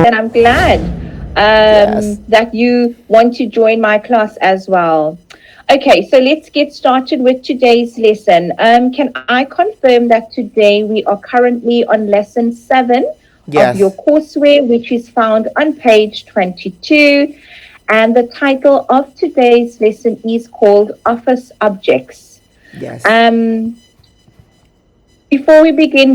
And I'm glad Yes. that you want to join my class as well. Okay, so let's get started with today's lesson. Can I confirm that today we are currently on lesson 7 of your Yes. courseware, which is found on page 22. And the title of today's lesson is called Office Objects. Yes. Um, Before we begin,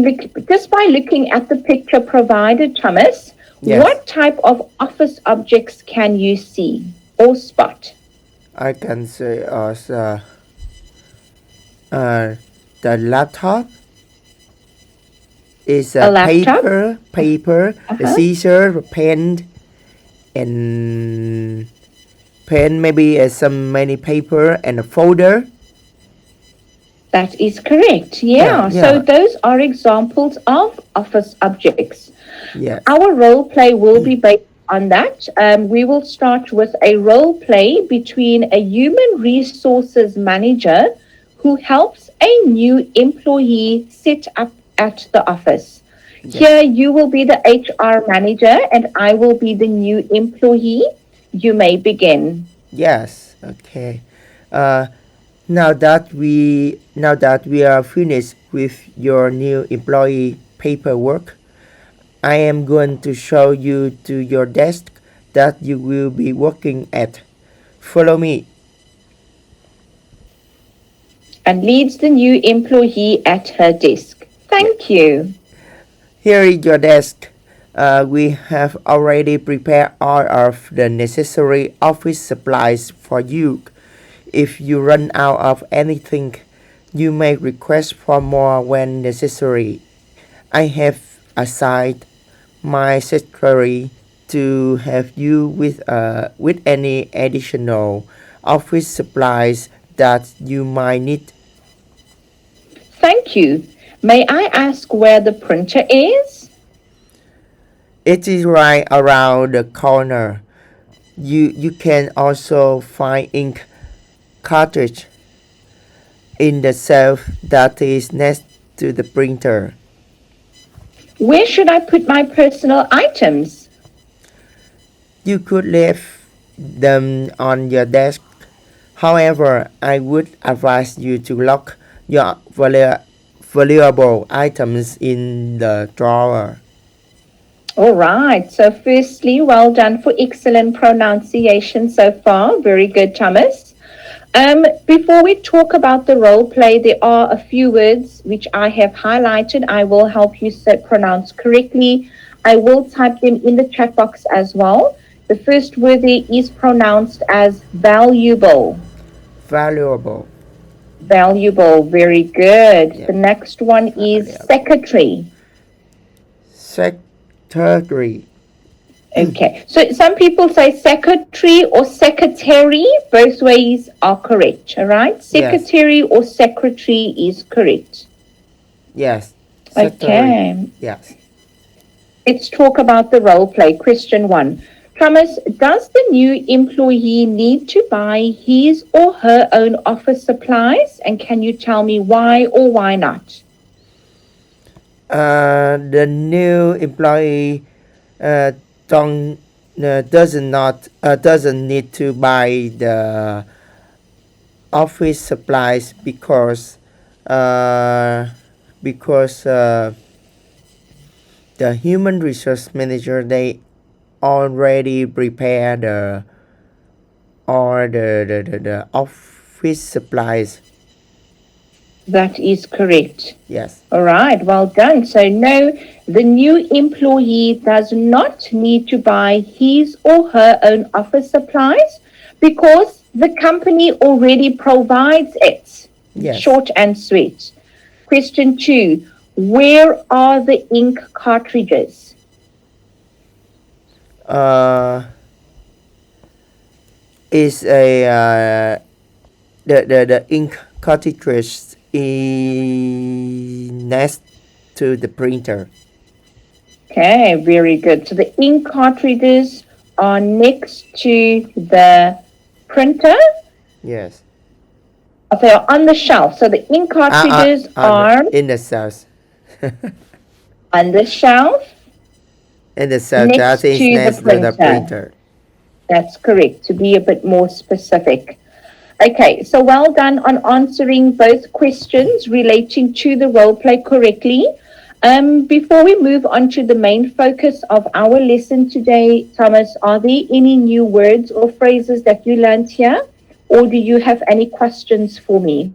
just by looking at the picture provided, Thomas, Yes. what type of office objects can you see or spot? I can say also the laptop is A a laptop? paper, the Uh-huh. scissors, the pen, and pen maybe some many paper and a folder. That is correct. Yeah. Yeah. So Yeah. those are examples of office objects. Yes. Our role play will be based on that. We will start with a role play between a human resources manager who helps a new employee set up at the office. Yes. Here you will be the HR manager and I will be the new employee. You may begin. Yes. Okay. Uh, now that we are finished with your new employee paperwork, I am going to show you to your desk that you will be working at. Follow me. And leads the new employee at her desk. Yeah. Thank you. Here is your desk. We have already prepared all of the necessary office supplies for you. If you run out of anything, you may request for more when necessary. I have assigned my secretary to help you with any additional office supplies that you might need. Thank you. May I ask where the printer is? It is right around the corner. You can also find ink cartridge in the shelf that is next to the printer. Where should I put my personal items? You could leave them on your desk. However, I would advise you to lock your valuable items in the drawer. All right. So firstly, well done for excellent pronunciation so far. Very good, Thomas. Before we talk about the role play, there are a few words which I have highlighted. I will help you pronounce correctly. I will type them in the chat box as well. The first word there is pronounced as valuable. Valuable. Valuable. Very good. Yeah. The next one is Valuable. secretary. Secretary. Okay, so some people say secretary or secretary. Both ways are correct, all right? Secretary or secretary is correct. Yes. Okay, Yes. let's talk about the role play. Question 1. Thomas, does the new employee need to buy his or her own office supplies? And can you tell me why or why not? The new employee doesn't need to buy the office supplies because the human resource manager they already prepare the office supplies. That is correct. Yes. All right, well done. So no, the new employee does not need to buy his or her own office supplies because the company already provides it. Yes. Short and sweet. Question 2. Where are the ink cartridges? Is a the ink cartridge is next to the printer. Okay, very good. So the ink cartridges are next to the printer. Yes. They are on the shelf. So the ink cartridges are in the cells. On the shelf, And the cell next that is to the next to the printer. printer. That's correct, to be a bit more specific. Okay, so well done on answering both questions relating to the role play correctly. Before we move on to the main focus of our lesson today, Thomas, are there any new words or phrases that you learned here? Or do you have any questions for me?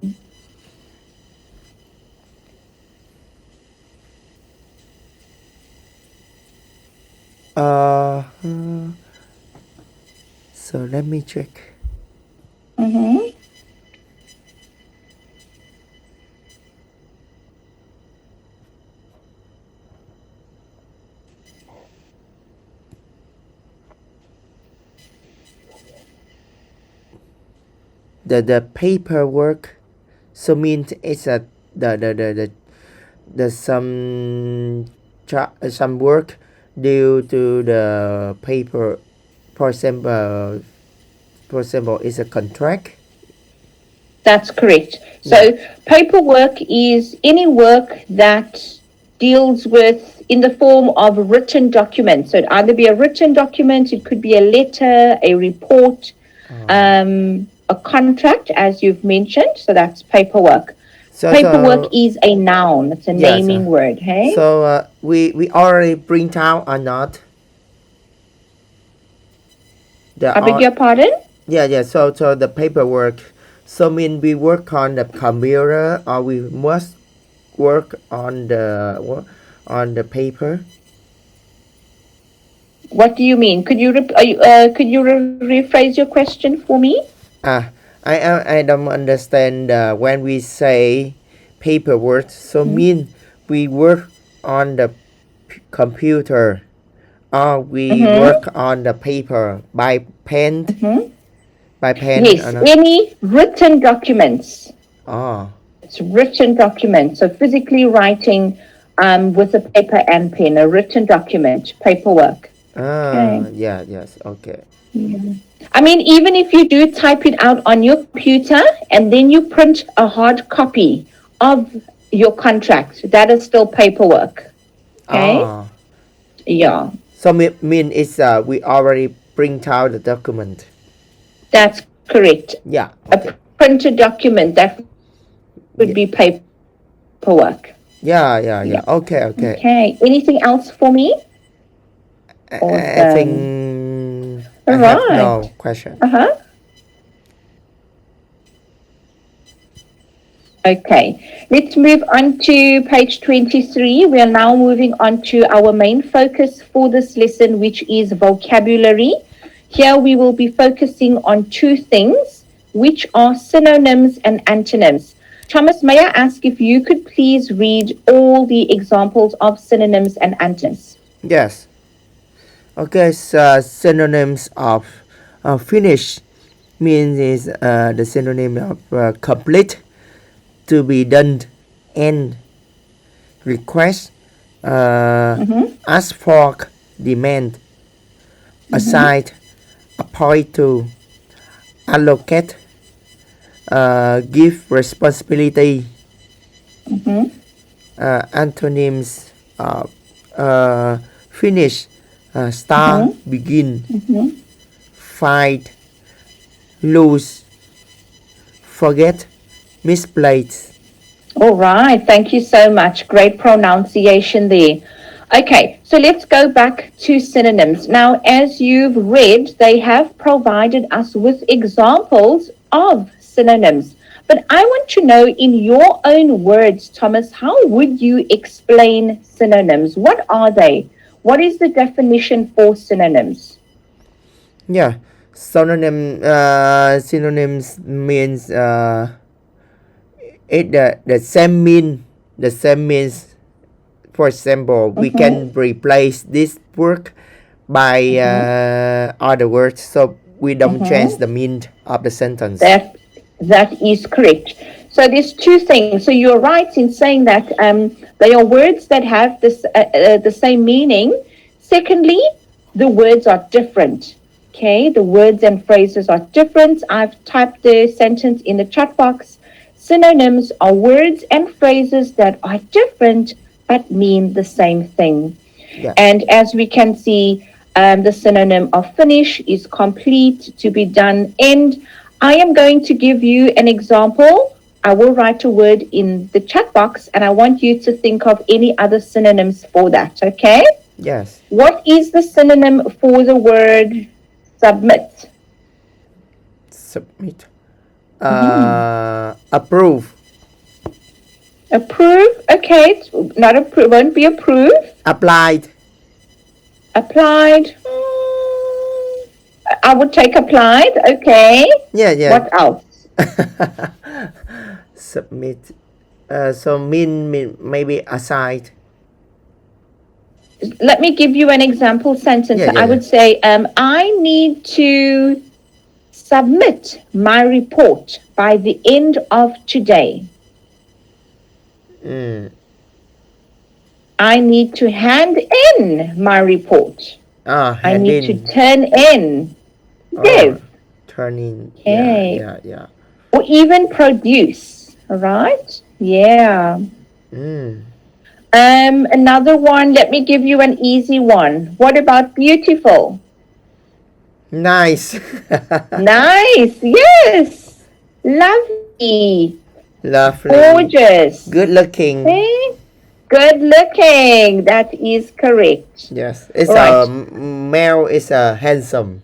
So let me check. Mm-hmm. The paperwork, so means it's a the some work due to the paper. For example, is a contract. That's correct. So paperwork is any work that deals with in the form of written documents. So it'd either be a written document, it could be a letter, a report, a contract, as you've mentioned. So that's paperwork. So Paperwork is a noun. It's a naming word. Hey. So we already print out or not? I beg your pardon? Yeah. So the paperwork. So mean we work on the computer, or we must work on the paper. What do you mean? Could you rephrase your question for me? I don't understand when we say paperwork. So mean we work on the computer, or we work on the paper by pen. By pen. Yes, any written documents. Oh. It's written documents. So physically writing with a paper and pen, a written document, paperwork. Okay. Yes, okay. Yeah. I mean, even if you do type it out on your computer and then you print a hard copy of your contract, that is still paperwork. Okay? Yeah. So mean it's we already print out the document. That's correct. Yeah. Okay. A printed document, that would be paperwork. Yeah. Okay. Okay. Anything else for me? I think I have no question. Okay, let's move on to page 23. We are now moving on to our main focus for this lesson, which is vocabulary. Here we will be focusing on two things, which are synonyms and antonyms. Thomas, may I ask if you could please read all the examples of synonyms and antonyms? Yes. Okay, so synonyms of finish means is the synonym of complete, to be done, and request, ask for, demand, assign, appoint to, allocate, give responsibility. Antonyms of finish, start, begin, fight, lose, forget, misplaced. All right, thank you so much. Great pronunciation there. Okay, so let's go back to synonyms. Now, as you've read, they have provided us with examples of synonyms. But I want to know, in your own words, Thomas, how would you explain synonyms? What are they? What is the definition for synonyms? Yeah, synonyms means the same means. For example, we can replace this word by other words, so we don't change the meaning of the sentence. That is correct. So there's two things. So you're right in saying that they are words that have this the same meaning. Secondly, the words are different. Okay, the words and phrases are different. I've typed the sentence in the chat box. Synonyms are words and phrases that are different but mean the same thing. Yeah. And as we can see, the synonym of finish is complete, to be done, end. I am going to give you an example. I will write a word in the chat box and I want you to think of any other synonyms for that, okay? Yes. What is the synonym for the word submit? Submit. Approve. Approve, okay, not approve, won't be approve. Applied. Applied, I would take applied, okay. Yeah. What else? Submit. So mean maybe aside. Let me give you an example sentence. I would say, I need to submit my report by the end of today. I need to hand in my report. I need to turn in. Give. Turn in. Okay. Yeah. Or even produce. All right? Yeah. Another one, let me give you an easy one. What about beautiful? Nice. Nice, yes. Lovely. Lovely. Gorgeous. Good looking. Okay. Good looking. That is correct. Yes. It's Right. Male is handsome.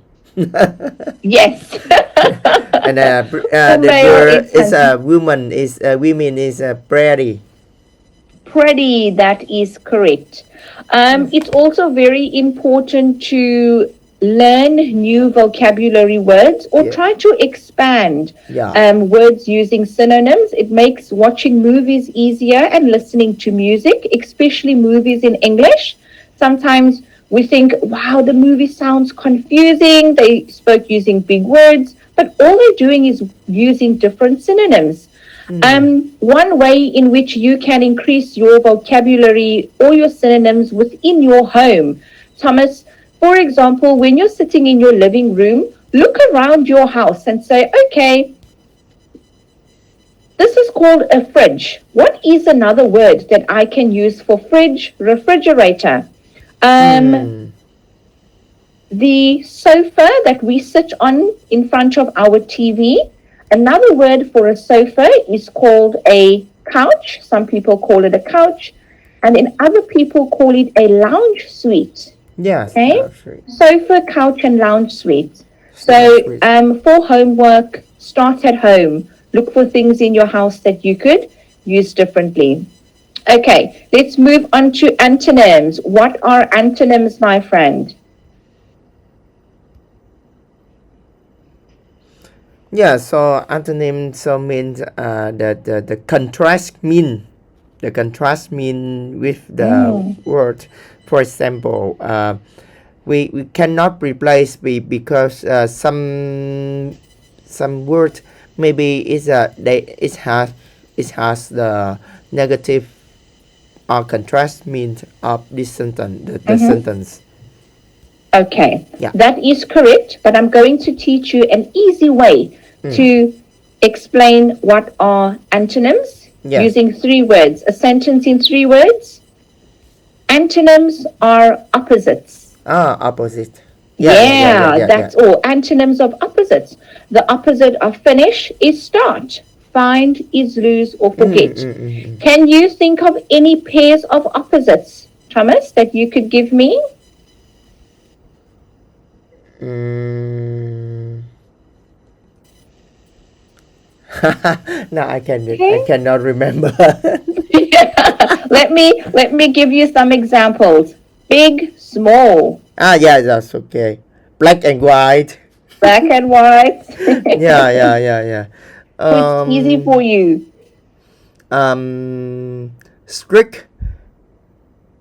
Yes. And the male girl is is woman is women is pretty. Pretty, that is correct. It's also very important to learn new vocabulary words or try to expand words using synonyms. It makes watching movies easier and listening to music, especially movies in English. Sometimes we think, wow, the movie sounds confusing. They spoke using big words, but all they're doing is using different synonyms. One way in which you can increase your vocabulary or your synonyms within your home, Thomas, for example, when you're sitting in your living room, look around your house and say, okay, this is called a fridge. What is another word that I can use for fridge? Refrigerator. The sofa that we sit on in front of our TV. Another word for a sofa is called a couch. Some people call it a couch. And then other people call it a lounge suite. Yes. Okay? Sofa, couch, and lounge suite. So for homework, start at home. Look for things in your house that you could use differently. Okay, let's move on to antonyms. What are antonyms, my friend? Yeah, so antonym means the contrast mean with the word. For example, we cannot replace because some word maybe it has the negative or contrast means of this sentence, the sentence. Okay, that is correct, but I'm going to teach you an easy way to explain what are antonyms using 3 words. A sentence in 3 words. Antonyms are opposites. Opposite. That's all. Antonyms of opposites. The opposite of finish is start. Find is lose or forget. Can you think of any pairs of opposites, Thomas, that you could give me? No, I cannot remember. Let me give you some examples. Big, small. That's okay. Black and white. Black and white. Yeah. It's easy for you. Strict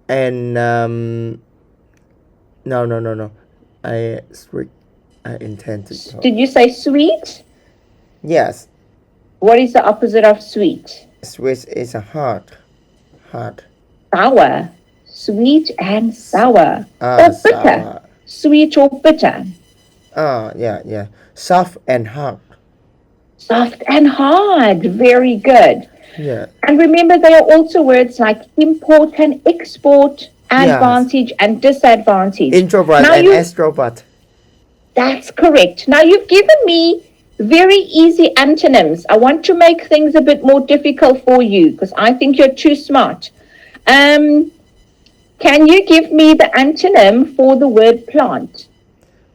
and no. I intend to talk. Did you say sweet? Yes. What is the opposite of sweet? Sweet is a hard. Sour. Sweet and sour. Or bitter. Sour. Sweet or bitter. Yeah. Soft and hard. Soft and hard. Very good. Yeah. And remember, there are also words like import and export, Yes. advantage and disadvantage. Introvert Now and you, extrovert. that's correct. Now you've given me very easy antonyms. I want to make things a bit more difficult for you because I think you're too smart. Can you give me the antonym for the word plant?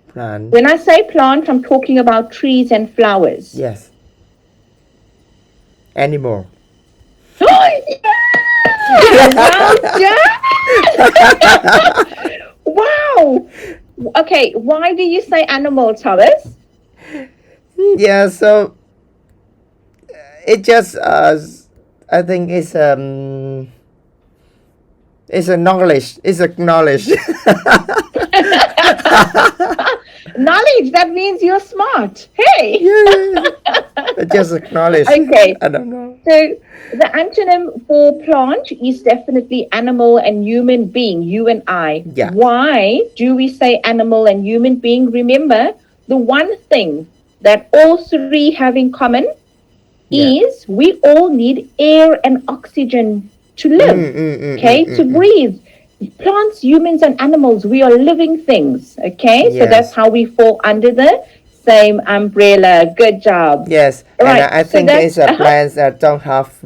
Plant. When I say plant, I'm talking about trees and flowers. Yes. Animal. Well done! Wow! Okay, why do you say animal, Thomas? Yeah, so it just I think it's a knowledge. It's a knowledge. Knowledge, that means you're smart. Hey! Yeah. Just acknowledge. Okay. I don't know. So the antonym for plant is definitely animal and human being, you and I. Yeah. Why do we say animal and human being? Remember, the one thing that all three have in common is we all need air and oxygen to live, to breathe. Plants, humans, and animals, we are living things, okay? Yes. So that's how we fall under the same umbrella. Good job. Yes, Right, and I so think that's- it's a plants that don't have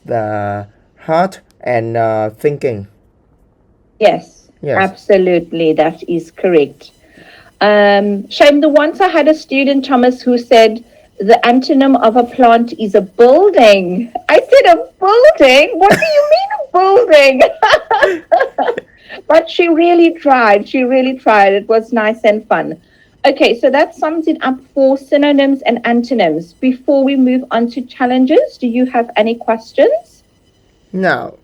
the heart and thinking. Yes, Yes. absolutely. That is correct. Shame, the once I had a student, Thomas, who said the antonym of a plant is a building. I said, a building? What do you mean a building? But she really tried. She really tried. It was nice and fun. Okay, so that sums it up for synonyms and antonyms. Before we move on to challenges, do you have any questions? No.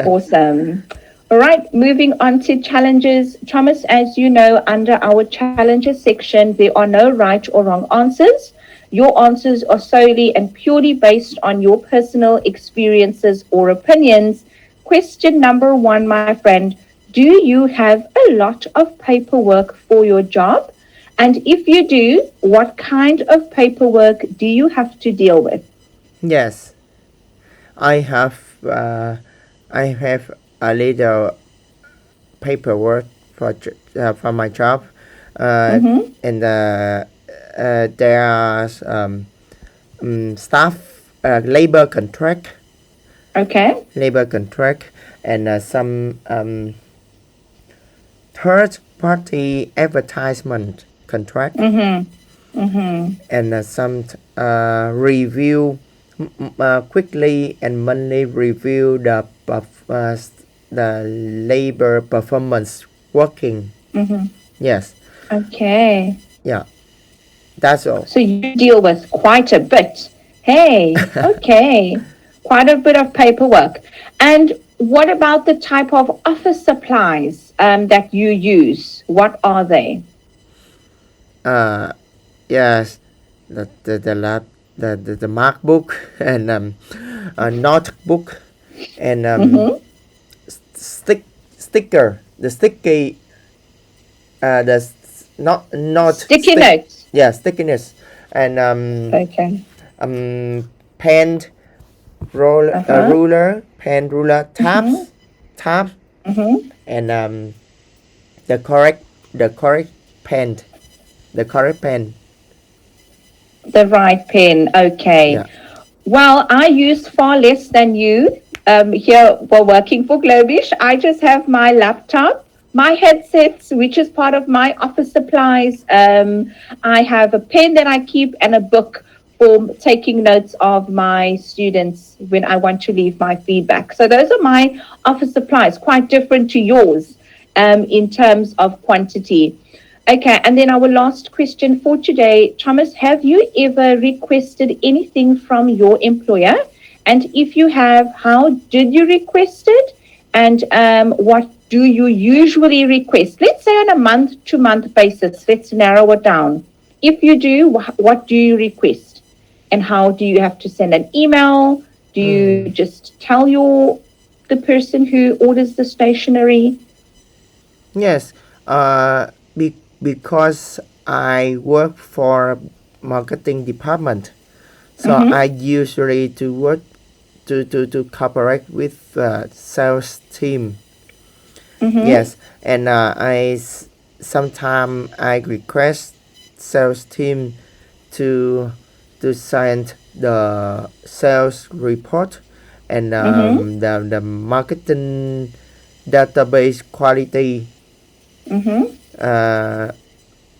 Awesome. All right, moving on to challenges. Thomas, as you know, under our challenges section, there are no right or wrong answers. Your answers are solely and purely based on your personal experiences or opinions. Question number 1, my friend. Do you have a lot of paperwork for your job? And if you do, what kind of paperwork do you have to deal with? Yes, I have a little paperwork for my job, and there are staff labor contract. Okay. Labor contract and some third party advertisement contract, and some review quickly and monthly review the labor performance working. Yes. Okay. Yeah, that's all. So you deal with quite a bit. Hey, okay. Quite a bit of paperwork. And what about the type of office supplies that you use? What are they? Yes, the lab, the MacBook and notebook and sticker, the sticky, not Sticky notes. Yeah, stickiness and Okay. pen ruler, pen ruler, tabs, and the correct pen, the correct pen. The right pen. Okay. Yeah. Well, I use far less than you here while working for Globish. I just have my laptop, my headsets, which is part of my office supplies. I have a pen that I keep and a book for taking notes of my students when I want to leave my feedback. So those are my office supplies, quite different to yours in terms of quantity. Okay, and then our last question for today. Thomas, have you ever requested anything from your employer? And if you have, how did you request it? And what do you usually request? Let's say on a month-to-month basis. Let's narrow it down. If you do, what do you request? And how do you have to send an email? Do you just tell the person who orders the stationery? Yes, because I work for marketing department, so I usually to work to cooperate with sales team. Yes, and sometimes I request sales team to send the sales report and the marketing database quality.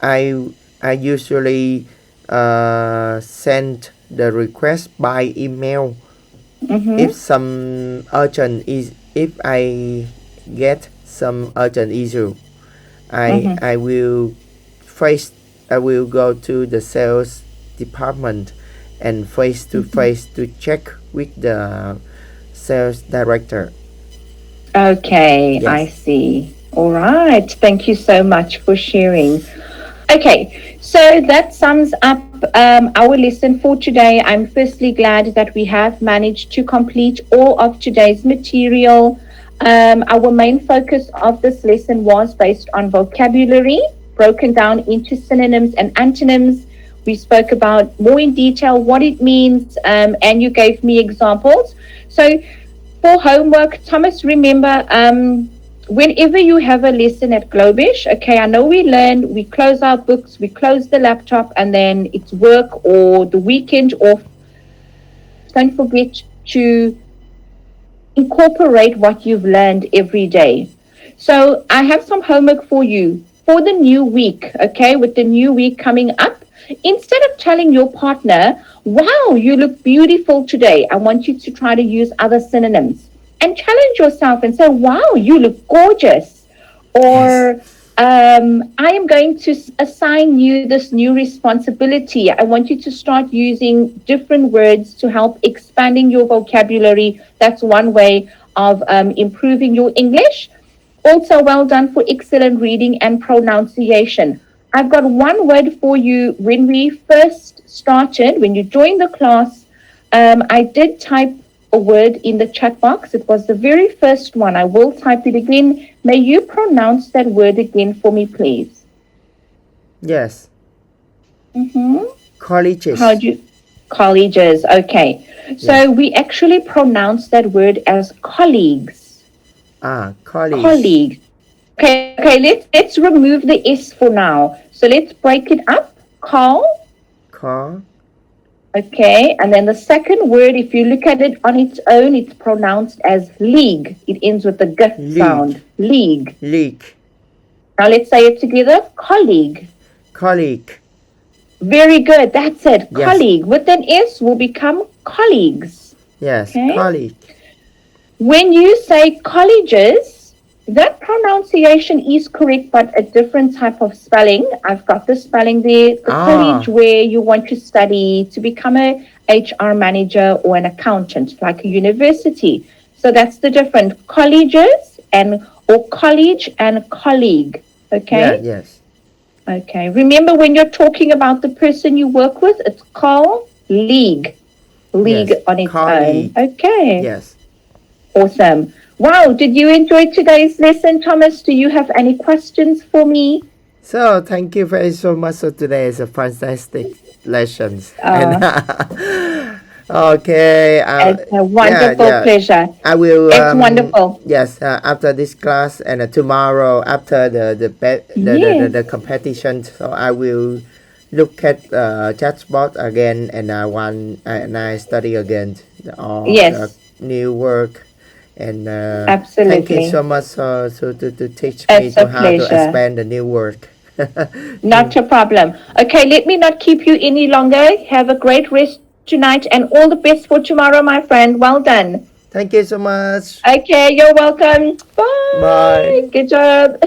I usually send the request by email. If some urgent is if I get some urgent issue, I will go to the sales department and face to face to check with the sales director. Okay, Yes. I see. All right. Thank you so much for sharing. Okay, so that sums up our lesson for today. I'm firstly glad that we have managed to complete all of today's material. Our main focus of this lesson was based on vocabulary, broken down into synonyms and antonyms. We spoke about more in detail what it means, and you gave me examples. So for homework, Thomas, remember, whenever you have a lesson at Globish, okay, I know we close our books, we close the laptop, and then it's work or the weekend off. Don't forget to incorporate what you've learned every day. So I have some homework for you for the new week, okay, with the new week coming up. Instead of telling your partner, wow, you look beautiful today, I want you to try to use other synonyms and challenge yourself and say, wow, you look gorgeous. Or I am going to assign you this new responsibility. I want you to start using different words to help expanding your vocabulary. That's one way of improving your English. Also, well done for excellent reading and pronunciation. I've got one word for you. When we first started, when you joined the class, I did type a word in the chat box. It was the very first one. I will type it again. May you pronounce that word again for me, please? Yes. Mm-hmm. Colleges. How do you? Colleges. Okay. So Yes. we actually pronounce that word as colleagues. Colleagues. Colleagues. Okay. Let's remove the S for now. So let's break it up. Call. Okay, and then the second word, if you look at it on its own, it's pronounced as league. It ends with the G sound. League. Now let's say it together. Colleague. Very good. That's it. Yes. Colleague. With an S will become colleagues. Yes. Okay. Colleague. When you say colleges, that pronunciation is correct, but a different type of spelling. I've got the spelling there. The college where you want to study to become a HR manager or an accountant, like a university. So that's the difference. Colleges or college and colleague. Okay? Yeah, yes. Okay. Remember, when you're talking about the person you work with, it's colleague. League Yes, on its colleague. own. Okay. Yes. Awesome. Wow, did you enjoy today's lesson, Thomas? Do you have any questions for me? So thank you very so much. So today is a fantastic lessons. And, okay. It's a wonderful pleasure. I will. It's wonderful. Yes. After this class and tomorrow after the competition, so I will look at chatbot again and I study again all new work. And absolutely. Thank you so much to teach me how to expand the new word. Not a problem. Okay, let me not keep you any longer. Have a great rest tonight and all the best for tomorrow, my friend. Well done. Thank you so much. Okay, you're welcome. Bye. Bye. Good job.